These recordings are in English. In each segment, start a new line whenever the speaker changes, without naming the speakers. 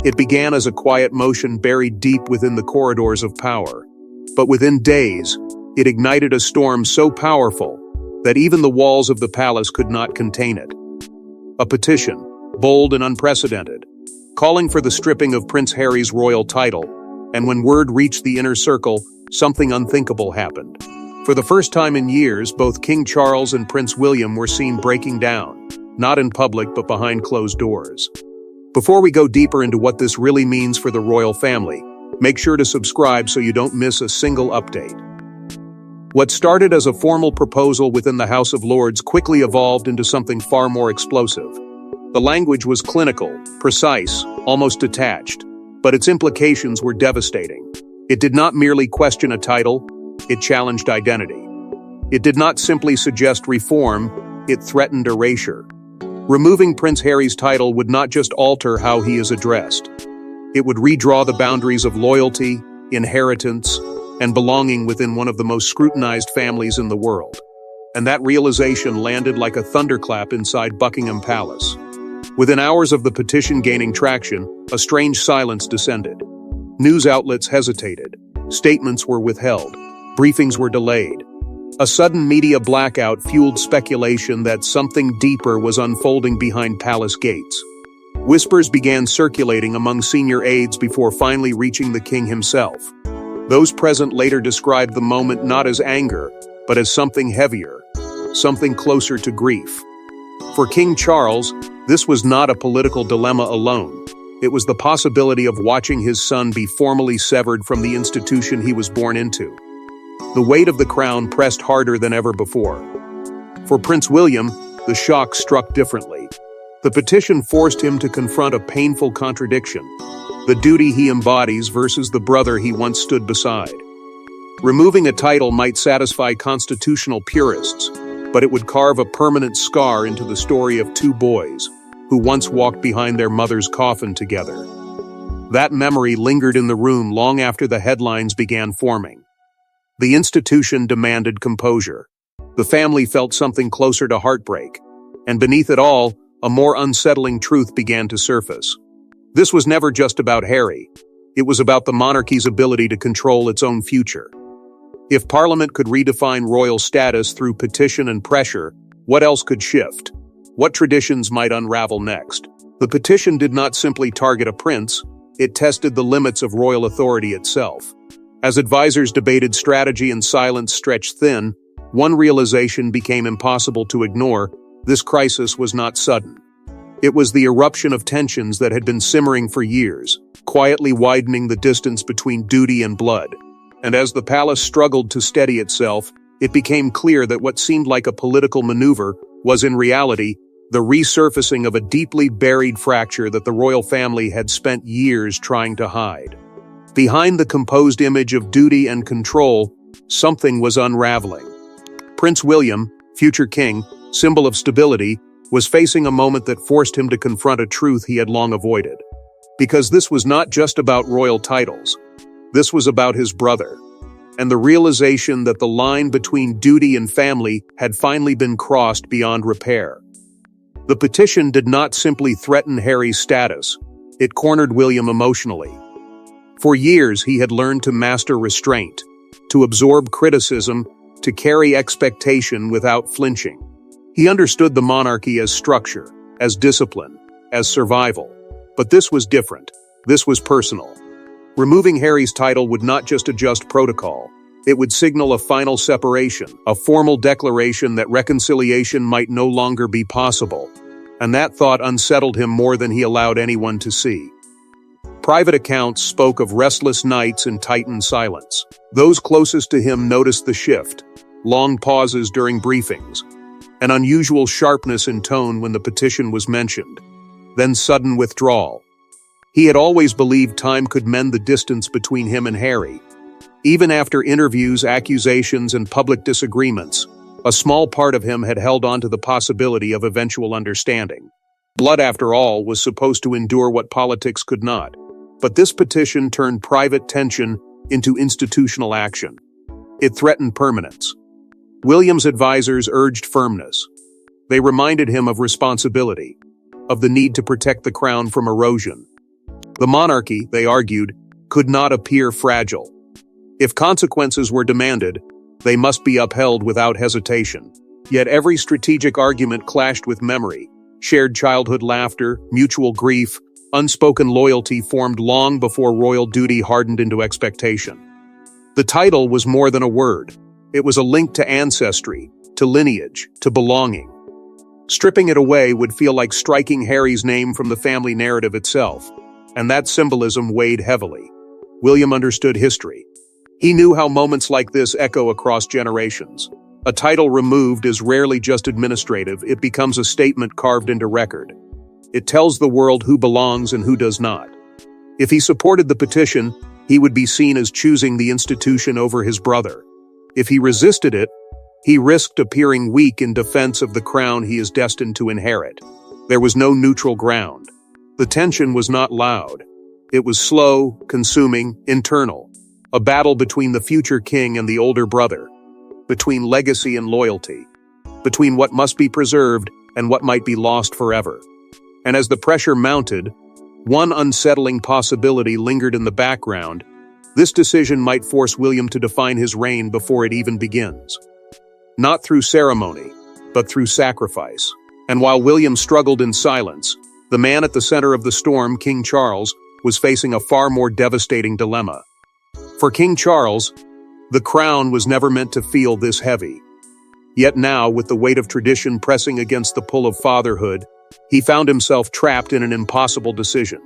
It began as a quiet motion buried deep within the corridors of power. But within days, it ignited a storm so powerful that even the walls of the palace could not contain it. A petition, bold and unprecedented, calling for the stripping of Prince Harry's royal title, and when word reached the inner circle, something unthinkable happened. For the first time in years, both King Charles and Prince William were seen breaking down, not in public but behind closed doors. Before we go deeper into what this really means for the royal family, make sure to subscribe so you don't miss a single update. What started as a formal proposal within the House of Lords quickly evolved into something far more explosive. The language was clinical, precise, almost detached, but its implications were devastating. It did not merely question a title, it challenged identity. It did not simply suggest reform, it threatened erasure. Removing Prince Harry's title would not just alter how he is addressed. It would redraw the boundaries of loyalty, inheritance, and belonging within one of the most scrutinized families in the world. And that realization landed like a thunderclap inside Buckingham Palace. Within hours of the petition gaining traction, a strange silence descended. News outlets hesitated. Statements were withheld. Briefings were delayed. A sudden media blackout fueled speculation that something deeper was unfolding behind palace gates. Whispers began circulating among senior aides before finally reaching the king himself. Those present later described the moment not as anger, but as something heavier, something closer to grief. For King Charles, this was not a political dilemma alone. It was the possibility of watching his son be formally severed from the institution he was born into. The weight of the crown pressed harder than ever before. For Prince William, the shock struck differently. The petition forced him to confront a painful contradiction: the duty he embodies versus the brother he once stood beside. Removing a title might satisfy constitutional purists, but it would carve a permanent scar into the story of two boys who once walked behind their mother's coffin together. That memory lingered in the room long after the headlines began forming. The institution demanded composure. The family felt something closer to heartbreak, and beneath it all, a more unsettling truth began to surface. This was never just about Harry. It was about the monarchy's ability to control its own future. If Parliament could redefine royal status through petition and pressure, what else could shift? What traditions might unravel next? The petition did not simply target a prince, it tested the limits of royal authority itself. As advisors debated strategy and silence stretched thin, one realization became impossible to ignore: this crisis was not sudden. It was the eruption of tensions that had been simmering for years, quietly widening the distance between duty and blood. And as the palace struggled to steady itself, it became clear that what seemed like a political maneuver was in reality the resurfacing of a deeply buried fracture that the royal family had spent years trying to hide. Behind the composed image of duty and control, something was unraveling. Prince William, future king, symbol of stability, was facing a moment that forced him to confront a truth he had long avoided. Because this was not just about royal titles. This was about his brother, and the realization that the line between duty and family had finally been crossed beyond repair. The petition did not simply threaten Harry's status, it cornered William emotionally. For years he had learned to master restraint, to absorb criticism, to carry expectation without flinching. He understood the monarchy as structure, as discipline, as survival. But this was different. This was personal. Removing Harry's title would not just adjust protocol. It would signal a final separation, a formal declaration that reconciliation might no longer be possible. And that thought unsettled him more than he allowed anyone to see. Private accounts spoke of restless nights and tightened silence. Those closest to him noticed the shift: long pauses during briefings, an unusual sharpness in tone when the petition was mentioned, then sudden withdrawal. He had always believed time could mend the distance between him and Harry. Even after interviews, accusations, and public disagreements, a small part of him had held on to the possibility of eventual understanding. Blood, after all, was supposed to endure what politics could not. But this petition turned private tension into institutional action. It threatened permanence. William's advisors urged firmness. They reminded him of responsibility, of the need to protect the crown from erosion. The monarchy, they argued, could not appear fragile. If consequences were demanded, they must be upheld without hesitation. Yet every strategic argument clashed with memory. Shared childhood laughter, mutual grief, unspoken loyalty formed long before royal duty hardened into expectation. The title was more than a word. It was a link to ancestry, to lineage, to belonging. Stripping it away would feel like striking Harry's name from the family narrative itself, and that symbolism weighed heavily. William understood history. He knew how moments like this echo across generations. A title removed is rarely just administrative, it becomes a statement carved into record. It tells the world who belongs and who does not. If he supported the petition, he would be seen as choosing the institution over his brother. If he resisted it, he risked appearing weak in defense of the crown he is destined to inherit. There was no neutral ground. The tension was not loud. It was slow, consuming, internal. A battle between the future king and the older brother. Between legacy and loyalty. Between what must be preserved and what might be lost forever. And as the pressure mounted, one unsettling possibility lingered in the background. This decision might force William to define his reign before it even begins. Not through ceremony, but through sacrifice. And while William struggled in silence, the man at the center of the storm, King Charles, was facing a far more devastating dilemma. For King Charles, the crown was never meant to feel this heavy. Yet now, with the weight of tradition pressing against the pull of fatherhood, he found himself trapped in an impossible decision.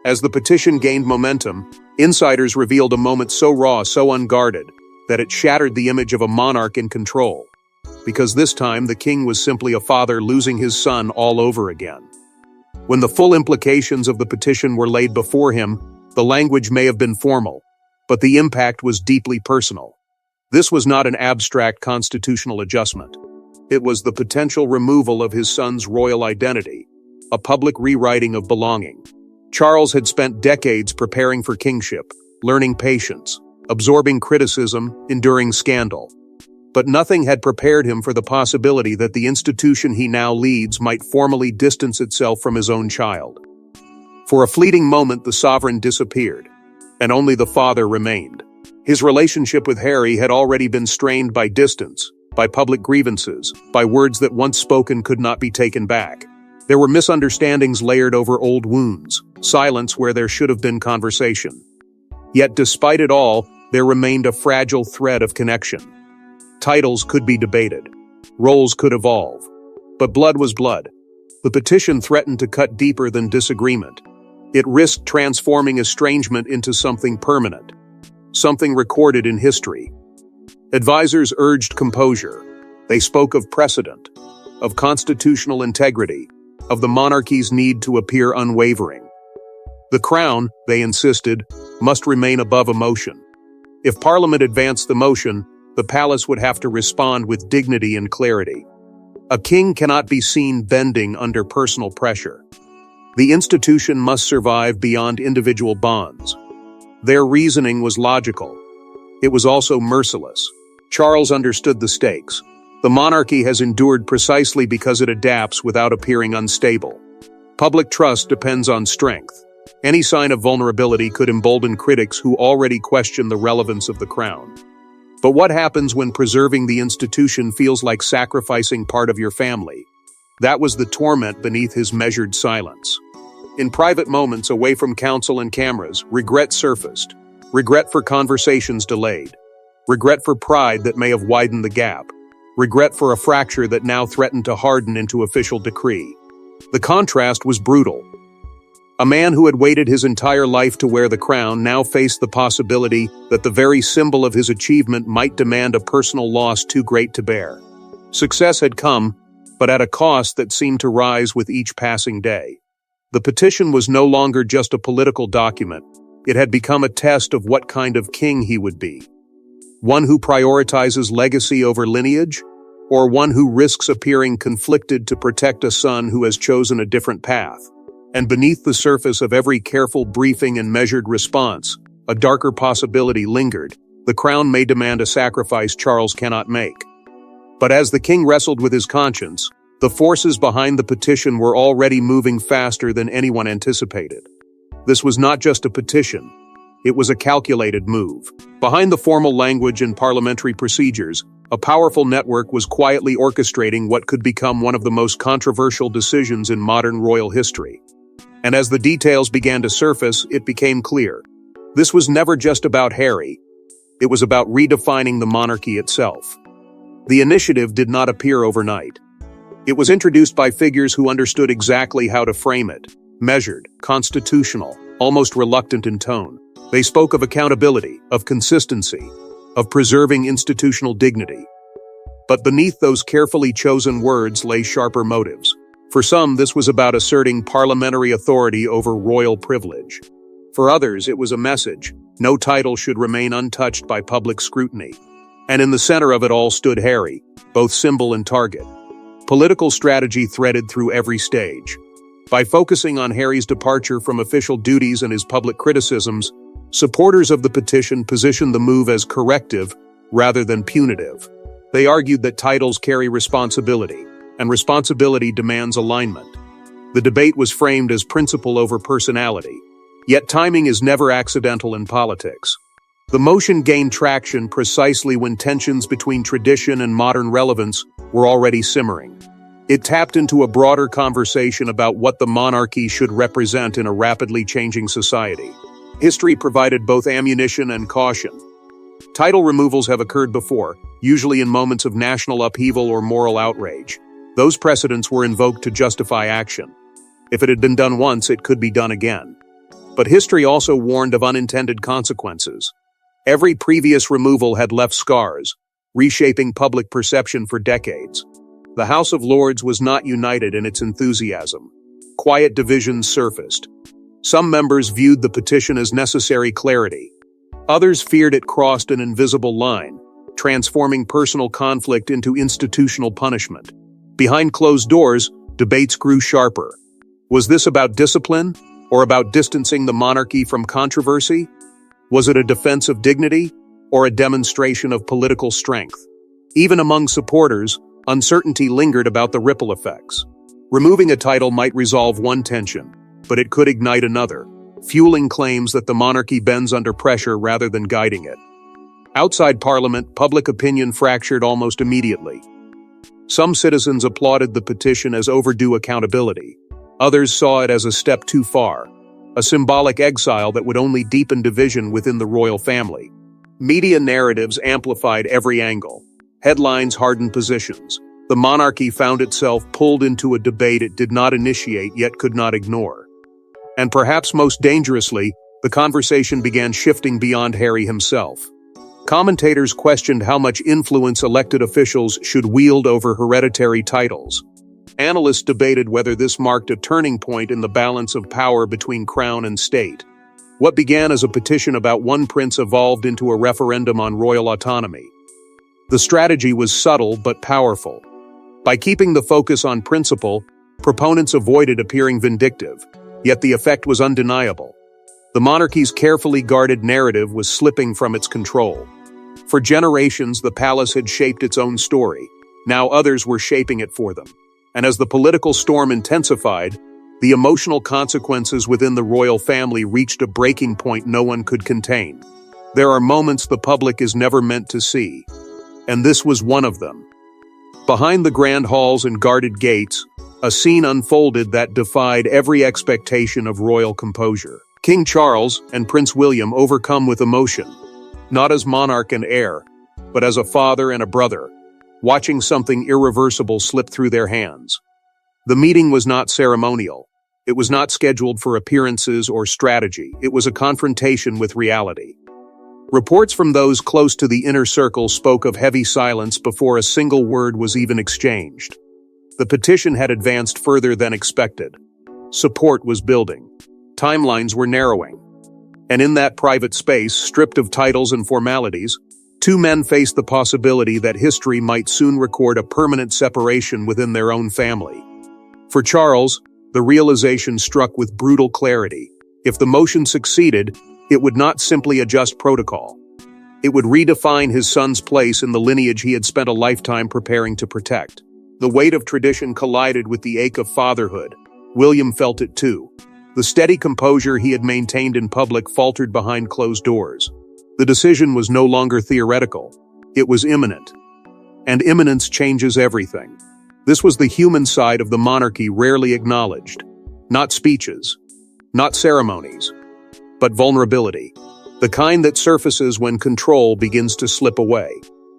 As the petition gained momentum, insiders revealed a moment so raw, so unguarded, that it shattered the image of a monarch in control. Because this time, the king was simply a father losing his son all over again. When the full implications of the petition were laid before him, the language may have been formal, but the impact was deeply personal. This was not an abstract constitutional adjustment. It was the potential removal of his son's royal identity, a public rewriting of belonging. Charles had spent decades preparing for kingship, learning patience, absorbing criticism, enduring scandal. But nothing had prepared him for the possibility that the institution he now leads might formally distance itself from his own child. For a fleeting moment, the sovereign disappeared, and only the father remained. His relationship with Harry had already been strained by distance, by public grievances, by words that once spoken could not be taken back. There were misunderstandings layered over old wounds, silence where there should have been conversation. Yet despite it all, there remained a fragile thread of connection. Titles could be debated. Roles could evolve. But blood was blood. The petition threatened to cut deeper than disagreement. It risked transforming estrangement into something permanent, something recorded in history. Advisors urged composure. They spoke of precedent, of constitutional integrity, of the monarchy's need to appear unwavering. The crown, they insisted, must remain above emotion. If Parliament advanced the motion, the palace would have to respond with dignity and clarity. A king cannot be seen bending under personal pressure. The institution must survive beyond individual bonds. Their reasoning was logical. It was also merciless. Charles understood the stakes. The monarchy has endured precisely because it adapts without appearing unstable. Public trust depends on strength. Any sign of vulnerability could embolden critics who already question the relevance of the crown. But what happens when preserving the institution feels like sacrificing part of your family? That was the torment beneath his measured silence. In private moments away from council and cameras, regret surfaced. Regret for conversations delayed. Regret for pride that may have widened the gap. Regret for a fracture that now threatened to harden into official decree. The contrast was brutal. A man who had waited his entire life to wear the crown now faced the possibility that the very symbol of his achievement might demand a personal loss too great to bear. Success had come, but at a cost that seemed to rise with each passing day. The petition was no longer just a political document. It had become a test of what kind of king he would be. One who prioritizes legacy over lineage, or one who risks appearing conflicted to protect a son who has chosen a different path. And beneath the surface of every careful briefing and measured response, a darker possibility lingered. The crown may demand a sacrifice Charles cannot make. But as the king wrestled with his conscience, the forces behind the petition were already moving faster than anyone anticipated. This was not just a petition. It was a calculated move. Behind the formal language and parliamentary procedures, a powerful network was quietly orchestrating what could become one of the most controversial decisions in modern royal history. And as the details began to surface, it became clear. This was never just about Harry. It was about redefining the monarchy itself. The initiative did not appear overnight. It was introduced by figures who understood exactly how to frame it, measured, constitutional, almost reluctant in tone. They spoke of accountability, of consistency, of preserving institutional dignity. But beneath those carefully chosen words lay sharper motives. For some, this was about asserting parliamentary authority over royal privilege. For others, it was a message: no title should remain untouched by public scrutiny. And in the center of it all stood Harry, both symbol and target. Political strategy threaded through every stage. By focusing on Harry's departure from official duties and his public criticisms, supporters of the petition positioned the move as corrective rather than punitive. They argued that titles carry responsibility, and responsibility demands alignment. The debate was framed as principle over personality, yet timing is never accidental in politics. The motion gained traction precisely when tensions between tradition and modern relevance were already simmering. It tapped into a broader conversation about what the monarchy should represent in a rapidly changing society. History provided both ammunition and caution. Title removals have occurred before, usually in moments of national upheaval or moral outrage. Those precedents were invoked to justify action. If it had been done once, it could be done again. But history also warned of unintended consequences. Every previous removal had left scars, reshaping public perception for decades. The House of Lords was not united in its enthusiasm. Quiet divisions surfaced. Some members viewed the petition as necessary clarity. Others feared it crossed an invisible line, transforming personal conflict into institutional punishment. Behind closed doors, debates grew sharper. Was this about discipline, or about distancing the monarchy from controversy? Was it a defense of dignity, or a demonstration of political strength? Even among supporters, uncertainty lingered about the ripple effects. Removing a title might resolve one tension, but it could ignite another, fueling claims that the monarchy bends under pressure rather than guiding it. Outside Parliament, public opinion fractured almost immediately. Some citizens applauded the petition as overdue accountability. Others saw it as a step too far, a symbolic exile that would only deepen division within the royal family. Media narratives amplified every angle. Headlines hardened positions. The monarchy found itself pulled into a debate it did not initiate yet could not ignore. And perhaps most dangerously, the conversation began shifting beyond Harry himself. Commentators questioned how much influence elected officials should wield over hereditary titles. Analysts debated whether this marked a turning point in the balance of power between crown and state. What began as a petition about one prince evolved into a referendum on royal autonomy. The strategy was subtle but powerful. By keeping the focus on principle, proponents avoided appearing vindictive, yet the effect was undeniable. The monarchy's carefully guarded narrative was slipping from its control. For generations, the palace had shaped its own story. Now others were shaping it for them. And as the political storm intensified, the emotional consequences within the royal family reached a breaking point no one could contain. There are moments the public is never meant to see, and this was one of them. Behind the grand halls and guarded gates, a scene unfolded that defied every expectation of royal composure. King Charles and Prince William overcome with emotion, not as monarch and heir, but as a father and a brother, watching something irreversible slip through their hands. The meeting was not ceremonial. It was not scheduled for appearances or strategy. It was a confrontation with reality. Reports from those close to the inner circle spoke of heavy silence before a single word was even exchanged. The petition had advanced further than expected. Support was building. Timelines were narrowing. And in that private space, stripped of titles and formalities, two men faced the possibility that history might soon record a permanent separation within their own family. For Charles, the realization struck with brutal clarity. If the motion succeeded, it would not simply adjust protocol. It would redefine his son's place in the lineage he had spent a lifetime preparing to protect. The weight of tradition collided with the ache of fatherhood. William felt it too. The steady composure he had maintained in public faltered behind closed doors. The decision was no longer theoretical. It was imminent. And imminence changes everything. This was the human side of the monarchy rarely acknowledged. Not speeches, not ceremonies, but vulnerability. The kind that surfaces when control begins to slip away.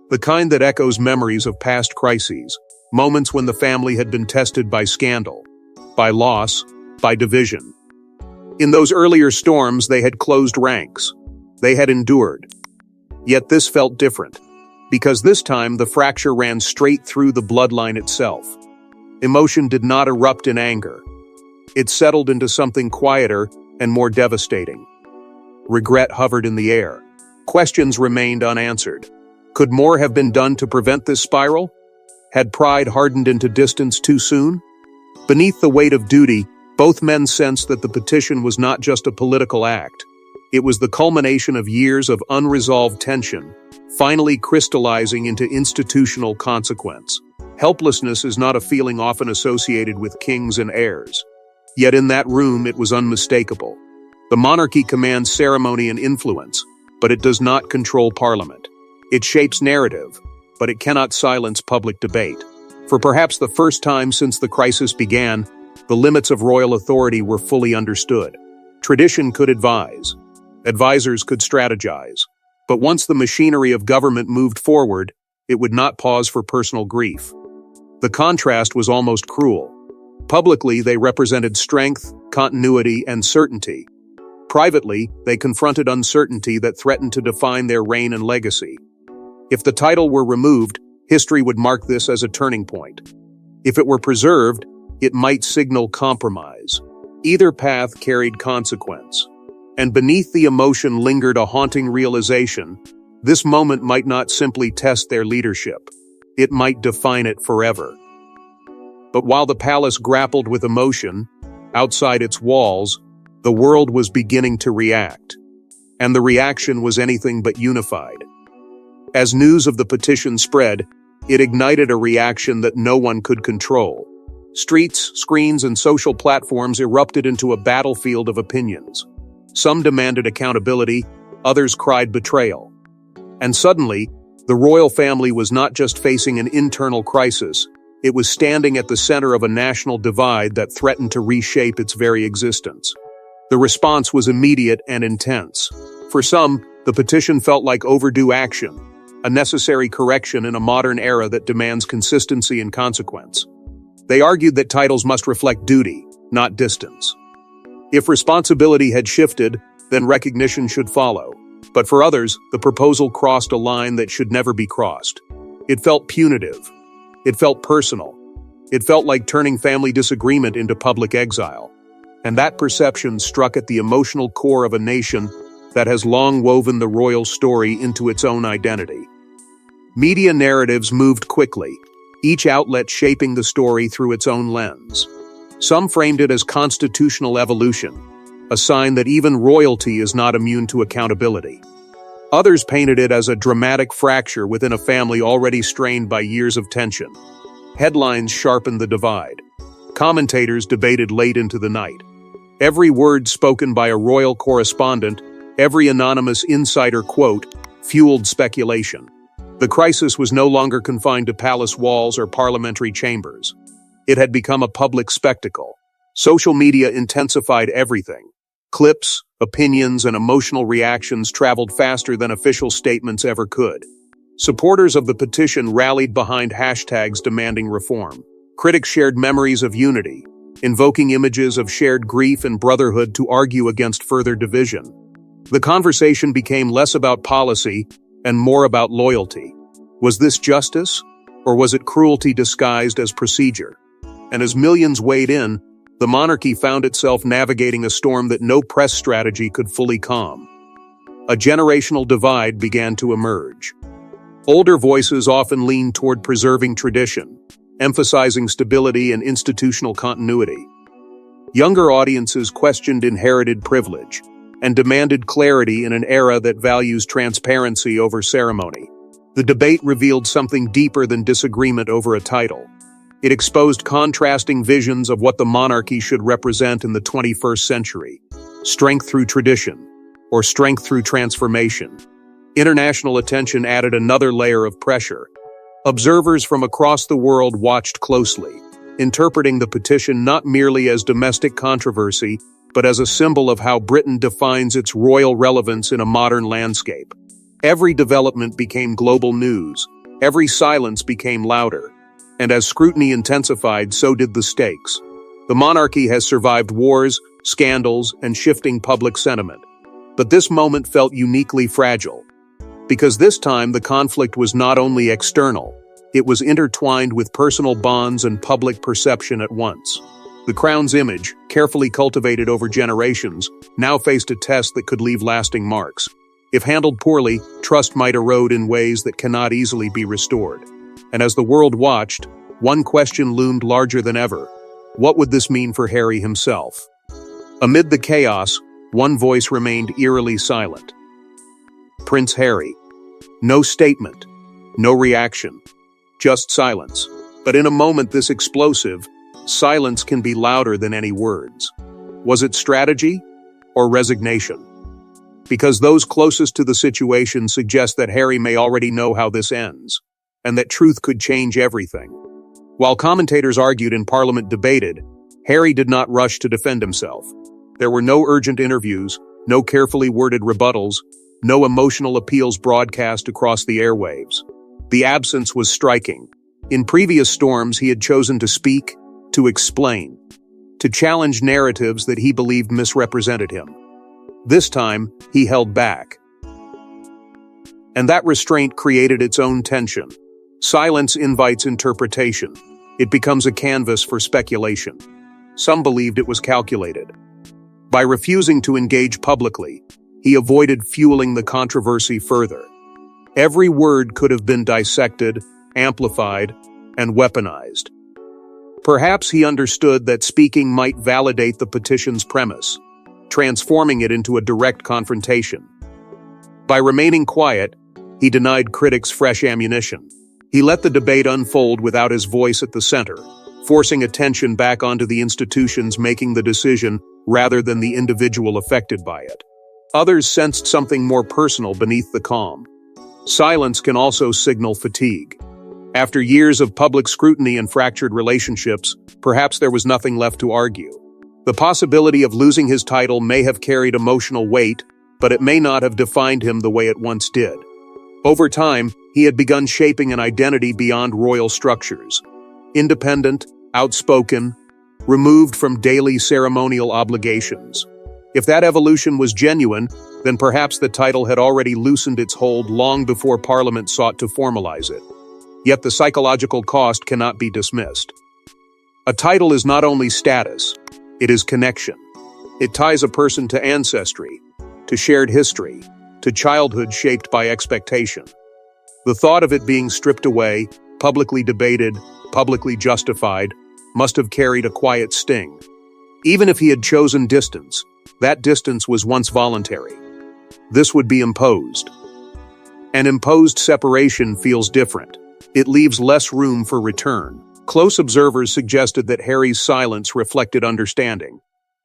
The kind that echoes memories of past crises, moments when the family had been tested by scandal, by loss, by division. In those earlier storms, they had closed ranks. They had endured. Yet this felt different, because this time the fracture ran straight through the bloodline itself. Emotion did not erupt in anger. It settled into something quieter and more devastating. Regret hovered in the air. Questions remained unanswered. Could more have been done to prevent this spiral? Had pride hardened into distance too soon? Beneath the weight of duty, both men sensed that the petition was not just a political act. It was the culmination of years of unresolved tension, finally crystallizing into institutional consequence. Helplessness is not a feeling often associated with kings and heirs. Yet in that room it was unmistakable. The monarchy commands ceremony and influence, but it does not control parliament. It shapes narrative, but it cannot silence public debate. For perhaps the first time since the crisis began, the limits of royal authority were fully understood. Tradition could advise. Advisors could strategize. But once the machinery of government moved forward, it would not pause for personal grief. The contrast was almost cruel. Publicly, they represented strength, continuity, and certainty. Privately, they confronted uncertainty that threatened to define their reign and legacy. If the title were removed, history would mark this as a turning point. If it were preserved, it might signal compromise. Either path carried consequence. And beneath the emotion lingered a haunting realization. This moment might not simply test their leadership. It might define it forever. But while the palace grappled with emotion, outside its walls, the world was beginning to react. And the reaction was anything but unified. As news of the petition spread, it ignited a reaction that no one could control. Streets, screens, and social platforms erupted into a battlefield of opinions. Some demanded accountability, others cried betrayal. And suddenly, the royal family was not just facing an internal crisis, it was standing at the center of a national divide that threatened to reshape its very existence. The response was immediate and intense. For some, the petition felt like overdue action, a necessary correction in a modern era that demands consistency and consequence. They argued that titles must reflect duty, not distance. If responsibility had shifted, then recognition should follow. But for others, the proposal crossed a line that should never be crossed. It felt punitive. It felt personal. It felt like turning family disagreement into public exile. And that perception struck at the emotional core of a nation that has long woven the royal story into its own identity. Media narratives moved quickly, each outlet shaping the story through its own lens. Some framed it as constitutional evolution, a sign that even royalty is not immune to accountability. Others painted it as a dramatic fracture within a family already strained by years of tension. Headlines sharpened the divide. Commentators debated late into the night. Every word spoken by a royal correspondent, every anonymous insider quote, fueled speculation. The crisis was no longer confined to palace walls or parliamentary chambers. It had become a public spectacle. Social media intensified everything. Clips, opinions, and emotional reactions traveled faster than official statements ever could. Supporters of the petition rallied behind hashtags demanding reform. Critics shared memories of unity, invoking images of shared grief and brotherhood to argue against further division. The conversation became less about policy and more about loyalty. Was this justice, or was it cruelty disguised as procedure? And as millions weighed in, the monarchy found itself navigating a storm that no press strategy could fully calm. A generational divide began to emerge. Older voices often leaned toward preserving tradition, emphasizing stability and institutional continuity. Younger audiences questioned inherited privilege and demanded clarity in an era that values transparency over ceremony. The debate revealed something deeper than disagreement over a title. It exposed contrasting visions of what the monarchy should represent in the 21st century: strength through tradition, or strength through transformation. International attention added another layer of pressure. Observers from across the world watched closely, interpreting the petition not merely as domestic controversy, but as a symbol of how Britain defines its royal relevance in a modern landscape. Every development became global news, every silence became louder, and as scrutiny intensified, so did the stakes. The monarchy has survived wars, scandals, and shifting public sentiment. But this moment felt uniquely fragile, because this time the conflict was not only external, it was intertwined with personal bonds and public perception at once. The crown's image, carefully cultivated over generations, now faced a test that could leave lasting marks. If handled poorly, trust might erode in ways that cannot easily be restored. And as the world watched, one question loomed larger than ever. What would this mean for Harry himself? Amid the chaos, one voice remained eerily silent. Prince Harry. No statement, no reaction, just silence. But in a moment this explosive, silence can be louder than any words. Was it strategy or resignation? Because those closest to the situation suggest that Harry may already know how this ends, and that truth could change everything. While commentators argued and Parliament debated, Harry did not rush to defend himself. There were no urgent interviews, no carefully worded rebuttals, no emotional appeals broadcast across the airwaves. The absence was striking. In previous storms, he had chosen to speak, to explain, to challenge narratives that he believed misrepresented him. This time, he held back. And that restraint created its own tension. Silence invites interpretation. It becomes a canvas for speculation. Some believed it was calculated. By refusing to engage publicly, he avoided fueling the controversy further. Every word could have been dissected, amplified, and weaponized. Perhaps he understood that speaking might validate the petition's premise, transforming it into a direct confrontation. By remaining quiet, he denied critics fresh ammunition. He let the debate unfold without his voice at the center, forcing attention back onto the institutions making the decision rather than the individual affected by it. Others sensed something more personal beneath the calm. Silence can also signal fatigue. After years of public scrutiny and fractured relationships, perhaps there was nothing left to argue. The possibility of losing his title may have carried emotional weight, but it may not have defined him the way it once did. Over time, he had begun shaping an identity beyond royal structures. Independent, outspoken, removed from daily ceremonial obligations. If that evolution was genuine, then perhaps the title had already loosened its hold long before Parliament sought to formalize it. Yet the psychological cost cannot be dismissed. A title is not only status, it is connection. It ties a person to ancestry, to shared history, to childhood shaped by expectation. The thought of it being stripped away, publicly debated, publicly justified, must have carried a quiet sting. Even if he had chosen distance, that distance was once voluntary. This would be imposed. An imposed separation feels different. It leaves less room for return. Close observers suggested that Harry's silence reflected understanding.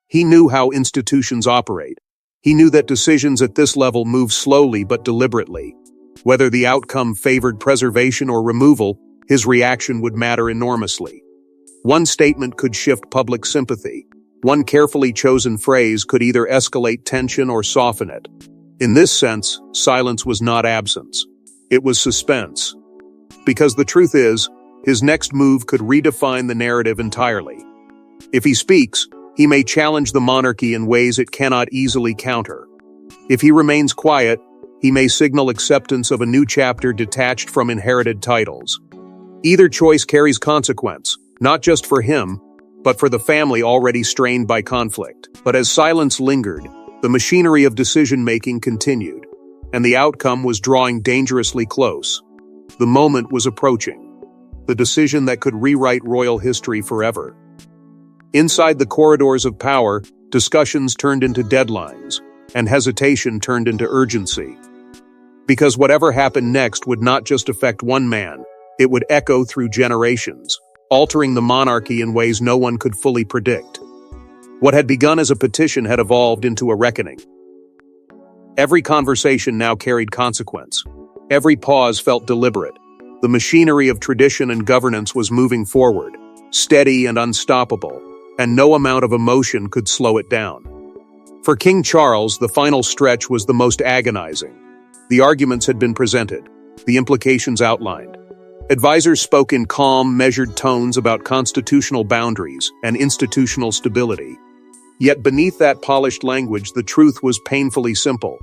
He knew how institutions operate. He knew that decisions at this level move slowly but deliberately. Whether the outcome favored preservation or removal, his reaction would matter enormously. One statement could shift public sympathy. One carefully chosen phrase could either escalate tension or soften it. In this sense, silence was not absence. It was suspense. Because the truth is, his next move could redefine the narrative entirely. If he speaks, he may challenge the monarchy in ways it cannot easily counter. If he remains quiet, he may signal acceptance of a new chapter detached from inherited titles. Either choice carries consequence, not just for him, but for the family already strained by conflict. But as silence lingered, the machinery of decision-making continued, and the outcome was drawing dangerously close. The moment was approaching. The decision that could rewrite royal history forever. Inside the corridors of power, discussions turned into deadlines, and hesitation turned into urgency. Because whatever happened next would not just affect one man, it would echo through generations. altering the monarchy in ways no one could fully predict. What had begun as a petition had evolved into a reckoning. Every conversation now carried consequence. Every pause felt deliberate. The machinery of tradition and governance was moving forward, steady and unstoppable, and no amount of emotion could slow it down. For King Charles, the final stretch was the most agonizing. The arguments had been presented, the implications outlined. Advisors spoke in calm, measured tones about constitutional boundaries and institutional stability. Yet beneath that polished language, the truth was painfully simple.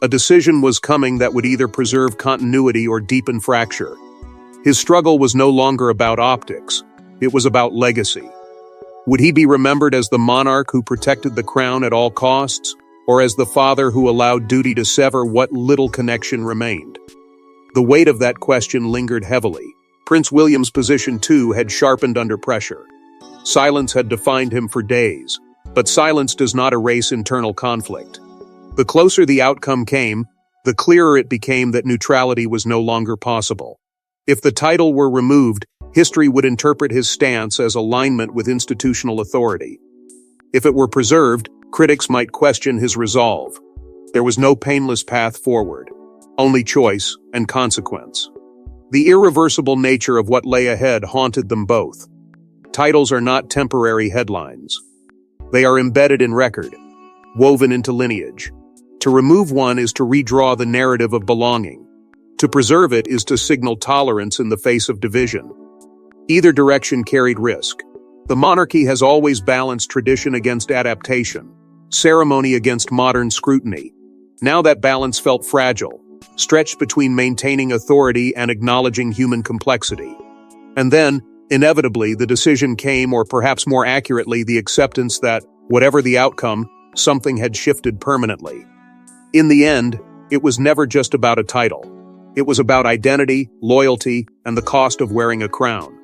A decision was coming that would either preserve continuity or deepen fracture. His struggle was no longer about optics. It was about legacy. Would he be remembered as the monarch who protected the crown at all costs, or as the father who allowed duty to sever what little connection remained? The weight of that question lingered heavily. Prince William's position, too, had sharpened under pressure. Silence had defined him for days, but silence does not erase internal conflict. The closer the outcome came, the clearer it became that neutrality was no longer possible. If the title were removed, history would interpret his stance as alignment with institutional authority. If it were preserved, critics might question his resolve. There was no painless path forward, only choice and consequence. The irreversible nature of what lay ahead haunted them both. Titles are not temporary headlines. They are embedded in record, woven into lineage. To remove one is to redraw the narrative of belonging. To preserve it is to signal tolerance in the face of division. Either direction carried risk. The monarchy has always balanced tradition against adaptation, ceremony against modern scrutiny. Now that balance felt fragile, stretched between maintaining authority and acknowledging human complexity. And then, inevitably, the decision came, or perhaps more accurately, the acceptance that, whatever the outcome, something had shifted permanently. In the end, it was never just about a title. It was about identity, loyalty, and the cost of wearing a crown.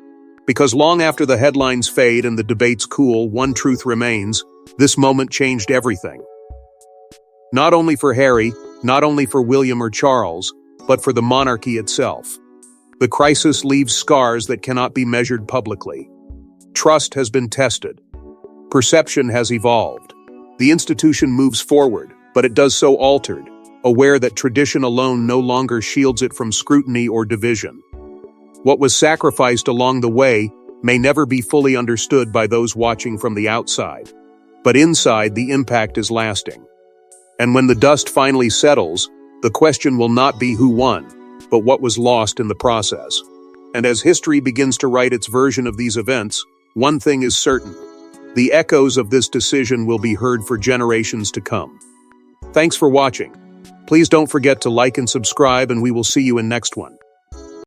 Because long after the headlines fade and the debates cool, one truth remains: this moment changed everything. Not only for Harry, not only for William or Charles, but for the monarchy itself. The crisis leaves scars that cannot be measured publicly. Trust has been tested. Perception has evolved. The institution moves forward, but it does so altered, aware that tradition alone no longer shields it from scrutiny or division. What was sacrificed along the way may never be fully understood by those watching from the outside. But inside, the impact is lasting. And when the dust finally settles, the question will not be who won, but what was lost in the process. And as history begins to write its version of these events, one thing is certain: the echoes of this decision will be heard for generations to come. Thanks for watching. Please don't forget to like and subscribe, and we will see you in next one.